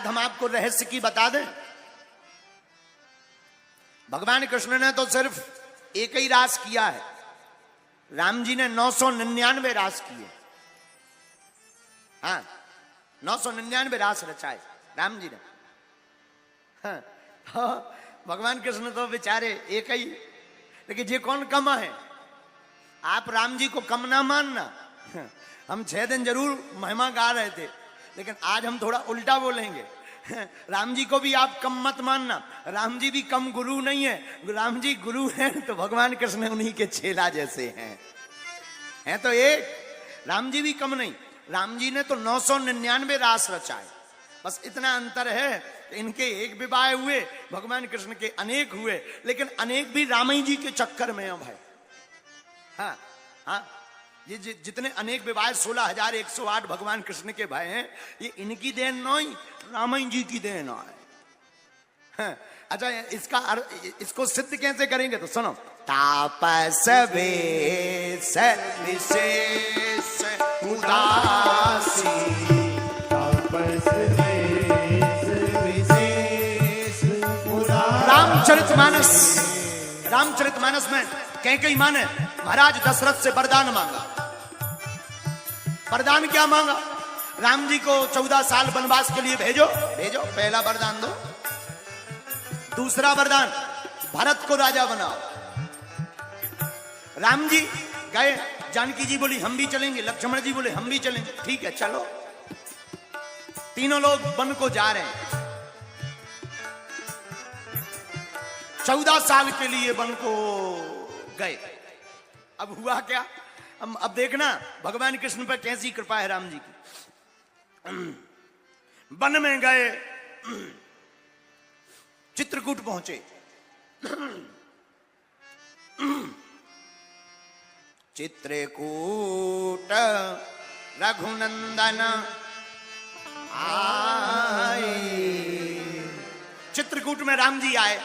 बात हम आपको रहस्य की बता दें। भगवान कृष्ण ने तो सिर्फ एक ही रास किया है, राम जी ने 999 रास किए। हाँ, 999 रास रचाए राम जी ने। हाँ, तो भगवान कृष्ण तो बेचारे एक ही, लेकिन ये कौन कम है? आप राम जी को कम ना मानना। हम 6 दिन जरूर महिमा गा रहे थे, लेकिन आज हम थोड़ा उल्टा बोलेंगे। राम जी को भी आप कम मत मानना, राम जी भी कम गुरु नहीं है। राम जी गुरु हैं तो भगवान कृष्ण उन्हीं के चेला जैसे हैं तो एक, राम जी भी कम नहीं। राम जी ने तो 999 रास रचाए, बस इतना अंतर है कि इनके एक विवाह हुए, भगवान कृष्ण के अनेक हुए, लेकिन अनेक भी राम जी के चक्कर में है भाई। हाँ हाँ, ये जितने अनेक विवाह 16,108 भगवान कृष्ण के भाई हैं, ये इनकी देन नहीं, रामायण जी की देन है। हाँ, अच्छा, इसको सिद्ध कैसे करेंगे तो सुनो। तापस वेश विशेष उदासी, तापस वेश विशेष उदासी। रामचरितमानस में कैकेयी माँ ने महाराज दशरथ से वरदान मांगा। वरदान क्या मांगा? राम जी को 14 साल वनवास के लिए भेजो। पहला वरदान दो। दूसरा वरदान, भरत को राजा बनाओ। राम जी गए, जानकी जी बोली हम भी चलेंगे, लक्ष्मण जी बोले हम भी चलेंगे। ठीक है चलो। तीनों लोग वन को जा रहे हैं। 14 साल के लिए वन को गए। अब हुआ क्या? अब देखना भगवान कृष्ण पर कैसी कृपा है राम जी की। वन में गए, चित्रकूट पहुंचे। चित्रकूट रघुनंदन आए। चित्रकूट में राम जी आए।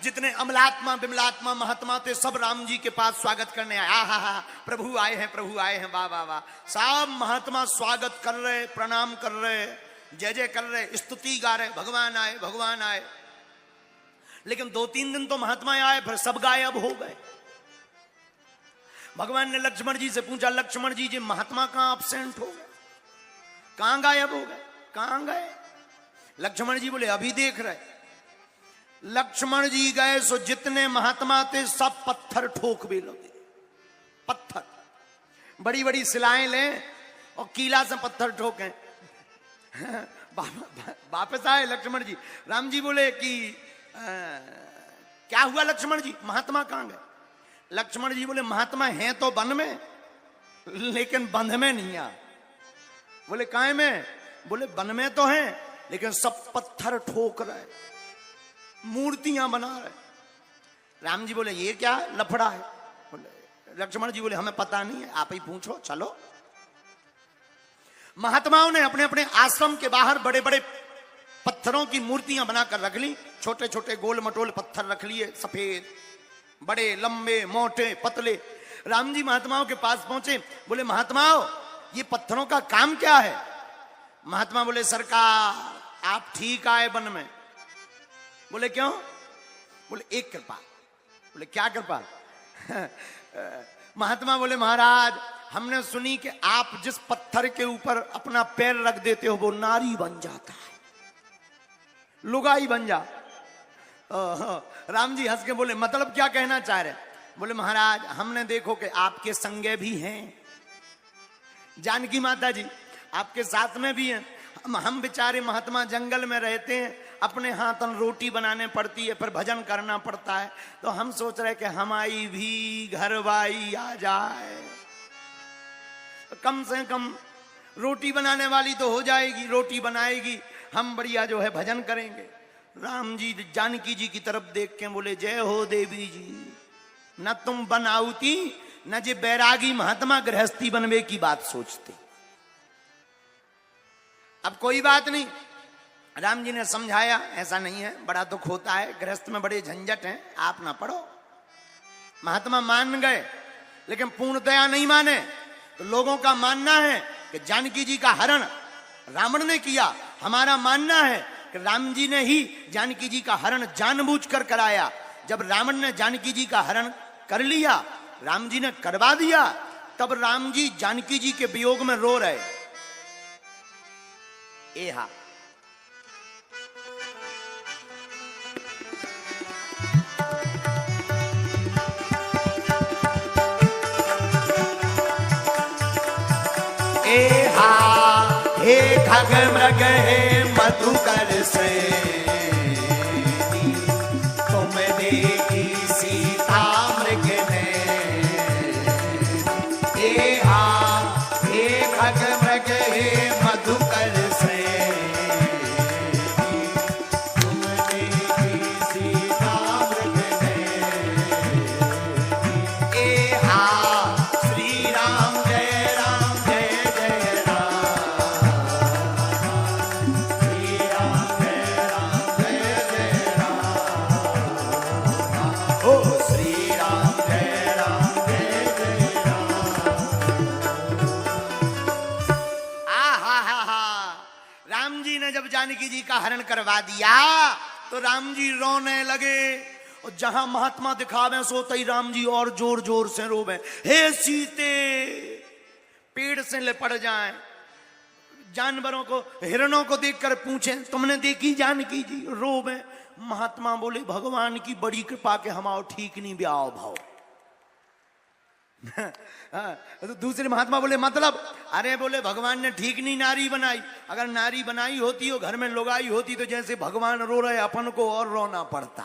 जितने अमलात्मा विमलात्मा महात्मा थे सब राम जी के पास स्वागत करने आए। हा, प्रभु आए हैं, प्रभु आए हैं, वाह वाह वाह। सब महात्मा स्वागत कर रहे, प्रणाम कर रहे, जय जय कर रहे, स्तुति गा रहे, भगवान आए, भगवान आए। लेकिन 2-3 दिन तो महात्मा आए, फिर सब गायब हो गए। भगवान ने लक्ष्मण जी से पूछा, लक्ष्मण जी महात्मा कहां एब्सेंट हो गए, कहां गायब हो गए, कहां गए? लक्ष्मण जी बोले अभी देख रहे। लक्ष्मण जी गए सो जितने महात्मा थे सब पत्थर ठोक भी लगे। पत्थर, बड़ी बड़ी सिलाएं लें और कीला से पत्थर ठोकें। वापस आए लक्ष्मण जी। राम जी बोले कि क्या हुआ लक्ष्मण जी, महात्मा कहां गए? लक्ष्मण जी बोले महात्मा हैं तो वन में, लेकिन बंध में नहीं आ। बोले काहे में? बोले वन में तो हैं, लेकिन सब पत्थर ठोक रहे, मूर्तियां बना रहे। राम जी बोले ये क्या लफड़ा है? बोले लक्ष्मण जी बोले हमें पता नहीं है, आप ही पूछो, चलो। महात्माओं ने अपने अपने आश्रम के बाहर बड़े बड़े पत्थरों की मूर्तियां बनाकर रख ली। छोटे छोटे गोल मटोल पत्थर रख लिए, सफेद, बड़े, लंबे, मोटे, पतले। राम जी महात्माओं के पास पहुंचे। बोले महात्माओं ये पत्थरों का काम क्या है? महात्मा बोले सरकार आप ठीक आए वन में। बोले क्यों? बोले एक कृपा। बोले क्या कृपा? महात्मा बोले महाराज हमने सुनी कि आप जिस पत्थर के ऊपर अपना पैर रख देते हो वो नारी बन जाता है, लुगाई बन जा। राम जी हंस के बोले मतलब क्या कहना चाह रहे? बोले महाराज हमने देखो कि आपके संगे भी हैं, जानकी माता जी आपके साथ में भी हैं। हम बेचारे महात्मा जंगल में रहते हैं, अपने हाथन रोटी बनाने पड़ती है, फिर भजन करना पड़ता है, तो हम सोच रहे कि हमारी भी घरवाई आ जाए, तो कम से कम रोटी बनाने वाली तो हो जाएगी, रोटी बनाएगी, हम बढ़िया जो है भजन करेंगे। राम जी जानकी जी की तरफ देख के बोले जय हो देवी जी, न तुम बनाउती न जे बैरागी महात्मा गृहस्थी बनवे की बात सोचते। अब कोई बात नहीं, राम जी ने समझाया ऐसा नहीं है, बड़ा दुख होता है, गृहस्थ में बड़े झंझट हैं, आप ना पढ़ो। महात्मा मान गए, लेकिन पूर्णतया नहीं माने। तो लोगों का मानना है कि जानकी जी का हरण रावण ने किया, हमारा मानना है कि राम जी ने ही जानकी जी का हरण जानबूझकर कराया। जब रावण ने जानकी जी का हरण कर लिया, राम जी ने करवा दिया, तब राम जी जानकी जी के वियोग में रो रहे। एहा हे खग मृग हे मधुकर से तुम देखी सीता मृग ने। हे खग मृग हे मधुकर से तुम देखी सीता मृग ने। श्री राम जय राम जय जय राम। श्री राम जय राम जय जय राम। ओ श्री राम जय राम जय जय राम। राम जी ने जब जानकी जी का हरण करवा दिया तो राम जी रोने लगे, और जहां महात्मा दिखावे सोते ही राम जी और जोर जोर से रोवे। हे सीते, पेड़ से लिपट जाएं, जानवरों को हिरणों को देखकर पूछें तुमने देखी जानकी जी, रोवे। महात्मा बोले भगवान की बड़ी कृपा के हमाओ ठीक नहीं ब्याह भाव। तो दूसरे महात्मा बोले मतलब, अरे बोले भगवान ने ठीक नहीं नारी बनाई, अगर नारी बनाई होती हो घर में लोगाई होती तो जैसे भगवान रो रहे अपन को और रोना पड़ता।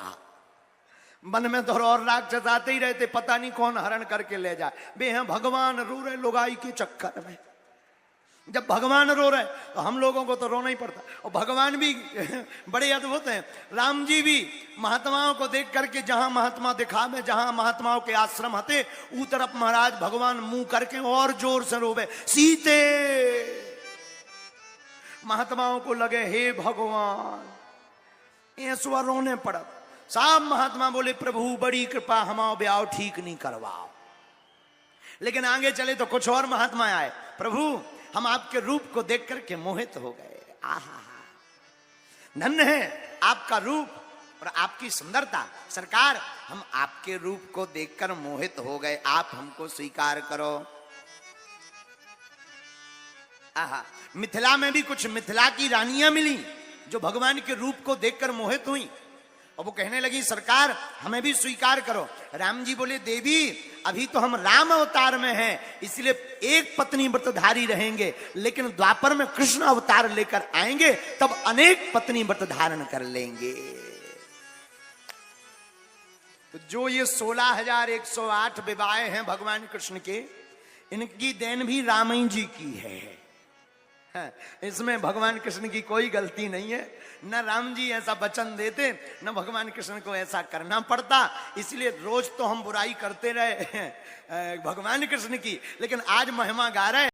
मन में तो और राक्षस आते ही रहते, पता नहीं कौन हरण करके ले जाए। बे हैं भगवान रो रहे लोगाई के चक्कर में। जब भगवान रो रहे तो हम लोगों को तो रोना ही पड़ता। और भगवान भी बड़े अद्भुत हैं। राम जी भी महात्माओं को देख करके जहां महात्मा दिखावे, जहां महात्माओं के आश्रम हते ऊ तरफ महाराज भगवान मुंह करके और जोर से रोवे सीते। महात्माओं को लगे हे भगवान, ऐसा रोने पड़ा। सब महात्मा बोले प्रभु बड़ी कृपा हमाओ ब्याह ठीक नहीं करवाओ। लेकिन आगे चले तो कुछ और महात्मा आए, प्रभु हम आपके रूप को देख करके मोहित हो गए। आहा, धन्य है आपका रूप और आपकी सुंदरता। सरकार हम आपके रूप को देखकर मोहित हो गए, आप हमको स्वीकार करो। आहा, मिथिला में भी कुछ मिथिला की रानियां मिली जो भगवान के रूप को देखकर मोहित हुई, और वो कहने लगी सरकार हमें भी स्वीकार करो। राम जी बोले देवी अभी तो हम राम अवतार में हैं, इसलिए एक पत्नी व्रतधारी रहेंगे, लेकिन द्वापर में कृष्ण अवतार लेकर आएंगे तब अनेक पत्नी व्रत धारण कर लेंगे। तो जो ये 16,108 विवाह हैं भगवान कृष्ण के, इनकी देन भी रामायण जी की है। इसमें भगवान कृष्ण की कोई गलती नहीं है। न राम जी ऐसा वचन देते, न भगवान कृष्ण को ऐसा करना पड़ता। इसलिए रोज तो हम बुराई करते रहे भगवान कृष्ण की, लेकिन आज महिमा गा रहे